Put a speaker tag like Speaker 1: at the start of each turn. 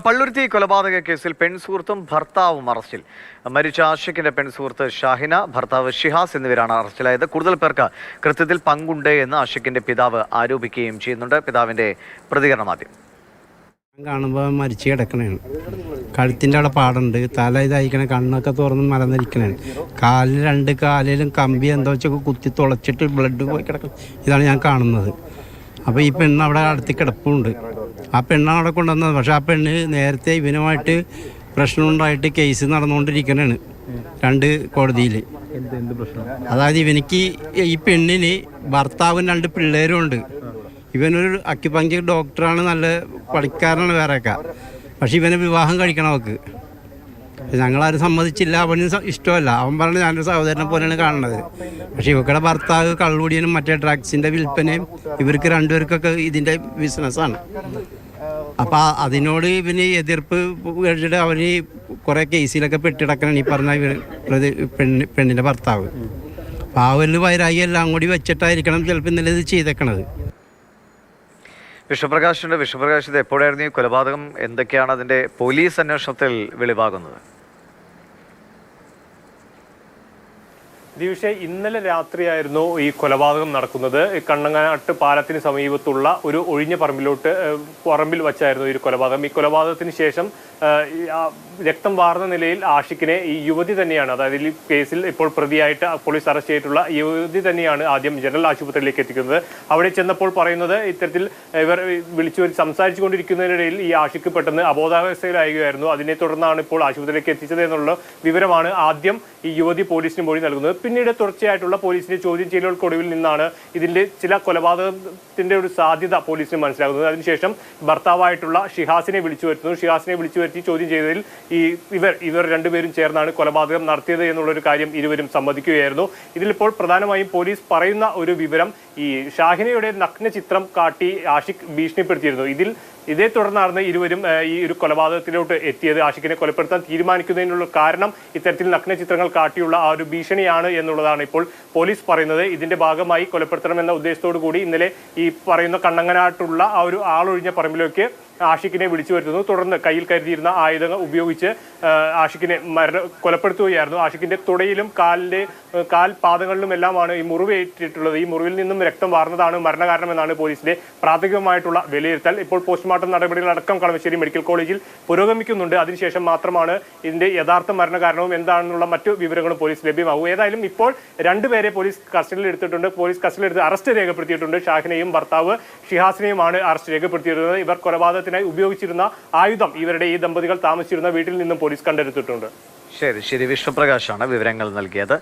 Speaker 1: പള്ളുരുത്തി കൊലപാതക കേസിൽ പെൺസുഹൃത്തും ഭർത്താവും അറസ്റ്റിൽ. മരിച്ച ആഷിഖിന്റെ പെൺസുഹൃത്ത് ഷാഹിന, ഭർത്താവ് ഷിഹാസ് എന്നിവരാണ് അറസ്റ്റിലായത്. കൂടുതൽ പേർക്ക് കൃത്യത്തിൽ പങ്കുണ്ട് എന്ന് ആഷിഖിന്റെ പിതാവ് ആരോപിക്കുകയും ചെയ്യുന്നുണ്ട്. പിതാവിന്റെ പ്രതികരണം ആദ്യം.
Speaker 2: കാണുമ്പോൾ മരിച്ചു കിടക്കണേണ്. കഴുത്തിൻ്റെ അവിടെ പാടുണ്ട്, തല ഇതായിക്കണ, കണ്ണൊക്കെ തുറന്ന് മലന്നിരിക്കണേണ്. കാലിൽ രണ്ട് കാലിലും കമ്പി എന്തോ വെച്ചൊക്കെ കുത്തി തുളച്ചിട്ട് ബ്ലഡ് പോയി കിടക്കണം. ഇതാണ് ഞാൻ കാണുന്നത്. അപ്പോൾ ഈ പെണ്ണ് അവിടെ അടുത്ത് കിടപ്പുണ്ട്. ആ പെണ്ണാണ് അവിടെ കൊണ്ടുവന്നത്. പക്ഷെ ആ പെണ്ണ് നേരത്തെ ഇവനുമായിട്ട് പ്രശ്നമുണ്ടായിട്ട് കേസ് നടന്നുകൊണ്ടിരിക്കണേണ് രണ്ട് കോടതിയിൽ. അതായത് ഇവനിക്ക് ഈ പെണ്ണിന് ഭർത്താവും രണ്ട് പിള്ളേരും ഉണ്ട്. ഇവനൊരു അക്യുപങ്ക്ചർ ഡോക്ടറാണ്, നല്ല പണിക്കാരനാണ് വേറെയൊക്കെ. പക്ഷെ ഇവനെ വിവാഹം കഴിക്കണം അവൾക്ക്. ഞങ്ങളാരും സമ്മതിച്ചില്ല. അവന് ഇഷ്ടമല്ല. അവൻ പറഞ്ഞ് ഞാനൊരു സഹോദരനെ പോലെയാണ് കാണുന്നത്. പക്ഷെ ഇവക്കടെ ഭർത്താവ് കള്ളുകൂടിയനും മറ്റേ ഡ്രഗ്സിൻ്റെ വിൽപ്പനയും ഇവർക്ക് രണ്ടുപേർക്കൊക്കെ ഇതിൻ്റെ ബിസിനസ്സാണ്. അപ്പം അതിനോട് ഇവന് എതിർപ്പ് കഴിച്ചിട്ട് അവന് കുറേ കേസിലൊക്കെ പെട്ടിടക്കണം ഈ പറഞ്ഞ പെണ്ണിൻ്റെ ഭർത്താവ്. അപ്പം ആ ഒരു വൈരാഗ്യം എല്ലാം കൂടി വെച്ചിട്ടായിരിക്കണം ചിലപ്പോൾ ഇന്നലെ ഇത് ചെയ്തേക്കണത്.
Speaker 1: വിശ്വപ്രകാശ്, ഇത് എപ്പോഴായിരുന്നു ഈ കൊലപാതകം? എന്തൊക്കെയാണ് അതിന്റെ പോലീസ് അന്വേഷണത്തിൽ വെളിവാകുന്നത്?
Speaker 3: ദിവിഷെ, ഇന്നലെ രാത്രിയായിരുന്നു ഈ കൊലപാതകം നടക്കുന്നത്. കണ്ണങ്ങനാട്ട് പാലത്തിന് സമീപത്തുള്ള ഒരു ഒഴിഞ്ഞ പറമ്പിൽ വച്ചായിരുന്നു ഈ കൊലപാതകം. ഈ കൊലപാതകത്തിന് ശേഷം രക്തം വാർന്ന നിലയിൽ ആഷിഖിനെ ഈ യുവതി തന്നെയാണ്, അതായത് ഈ കേസിൽ ഇപ്പോൾ പ്രതിയായിട്ട് പോലീസ് അറസ്റ്റ് ചെയ്തിട്ടുള്ള യുവതി തന്നെയാണ് ആദ്യം ജനറൽ ആശുപത്രിയിലേക്ക് എത്തിക്കുന്നത്. അവിടെ ചെന്നപ്പോൾ പറയുന്നത്, ഇത്തരത്തിൽ ഇവർ വിളിച്ചു സംസാരിച്ചു കൊണ്ടിരിക്കുന്നതിനിടയിൽ ഈ ആഷിഖ് പെട്ടെന്ന് അബോധാവസ്ഥയിലാകുകയായിരുന്നു. അതിനെ തുടർന്നാണ് ഇപ്പോൾ ആശുപത്രിയിലേക്ക് എത്തിച്ചത് എന്നുള്ള വിവരമാണ് ആദ്യം ഈ യുവതി പോലീസിന് മൊഴി നൽകുന്നത്. പിന്നീട് തുടർച്ചയായിട്ടുള്ള പോലീസിന്റെ ചോദ്യം ചെയ്യലുകൾക്കൊടുവിൽ നിന്നാണ് ഇതിന്റെ ചില കൊലപാതകത്തിന്റെ ഒരു സാധ്യത പോലീസിന് മനസ്സിലാകുന്നത്. അതിനുശേഷം ഭർത്താവായിട്ടുള്ള ഷിഹാസിനെ വിളിച്ചു വരുത്തി ചോദ്യം ചെയ്തതിൽ ഇവർ രണ്ടുപേരും ചേർന്നാണ് കൊലപാതകം നടത്തിയത് എന്നുള്ളൊരു കാര്യം ഇരുവരും സമ്മതിക്കുകയായിരുന്നു. ഇതിലിപ്പോൾ പ്രധാനമായും പോലീസ് പറയുന്ന ഒരു വിവരം, ഈ ഷാഹിനയുടെ നഗ്ന ചിത്രം കാട്ടി ആഷിഖ് ഭീഷണിപ്പെടുത്തിയിരുന്നു. ഇതേ തുടർന്നാണ് ഇരുവരും ഈ ഒരു കൊലപാതകത്തിലോട്ട് എത്തിയത്. ആഷിഖിനെ കൊലപ്പെടുത്താൻ തീരുമാനിക്കുന്നതിനുള്ള കാരണം ഇത്തരത്തിൽ നഗ്ന ചിത്രങ്ങൾ കാട്ടിയുള്ള ആ ഒരു ഭീഷണിയാണ് എന്നുള്ളതാണ് ഇപ്പോൾ പോലീസ് പറയുന്നത്. ഇതിന്റെ ഭാഗമായി കൊലപ്പെടുത്തണമെന്ന ഉദ്ദേശത്തോടു കൂടി ഇന്നലെ ഈ പറയുന്ന കണ്ണങ്ങനാട്ടുള്ള ആ ഒരു ആളൊഴിഞ്ഞ പറമ്പിലേക്ക് ആഷിഖിനെ വിളിച്ചു വരുത്തുന്നു. തുടർന്ന് കയ്യിൽ കരുതിയിരുന്ന ആയുധങ്ങൾ ഉപയോഗിച്ച് ആഷിഖിനെ കൊലപ്പെടുത്തുകയായിരുന്നു. ആഷിഖിന്റെ തുടയിലും കാൽപാദങ്ങളിലും എല്ലാമാണ് ഈ മുറിവേറ്റിട്ടുള്ളത്. ഈ മുറിവിൽ നിന്നും രക്തം വാർന്നതാണ് മരണകാരണമെന്നാണ് പോലീസിന്റെ പ്രാഥമികമായിട്ടുള്ള വിലയിരുത്തൽ. ഇപ്പോൾ പോസ്റ്റ്മോർട്ടം നടപടികളടക്കം കളമശ്ശേരി മെഡിക്കൽ കോളേജിൽ പുരോഗമിക്കുന്നുണ്ട്. അതിനുശേഷം മാത്രമാണ് ഇതിന്റെ യഥാർത്ഥ മരണകാരണവും എന്താണെന്നുള്ള മറ്റു വിവരങ്ങളും പോലീസ് ലഭ്യമാകും. ഏതായാലും ഇപ്പോൾ രണ്ടുപേരെ പോലീസ് കസ്റ്റഡിയിൽ എടുത്തിട്ടുണ്ട്. പോലീസ് കസ്റ്റഡിയിൽ എടുത്ത് അറസ്റ്റ് രേഖപ്പെടുത്തിയിട്ടുണ്ട്. ഷാഹിനെയും ഭർത്താവ് ഷിഹാസിനെയുമാണ് അറസ്റ്റ് രേഖപ്പെടുത്തിയിരുന്നത്. ഇവർ കൊലപാതകത്തിനായി ഉപയോഗിച്ചിരുന്ന ആയുധം ഇവരുടെ ഈ ദമ്പതികൾ താമസിച്ചിരുന്ന വീട്ടിൽ നിന്നും പോലീസ് കണ്ടെടുത്തിട്ടുണ്ട്.
Speaker 1: ശരി, വിശ്വപ്രകാശാണ് വിവരങ്ങൾ നൽകിയത്.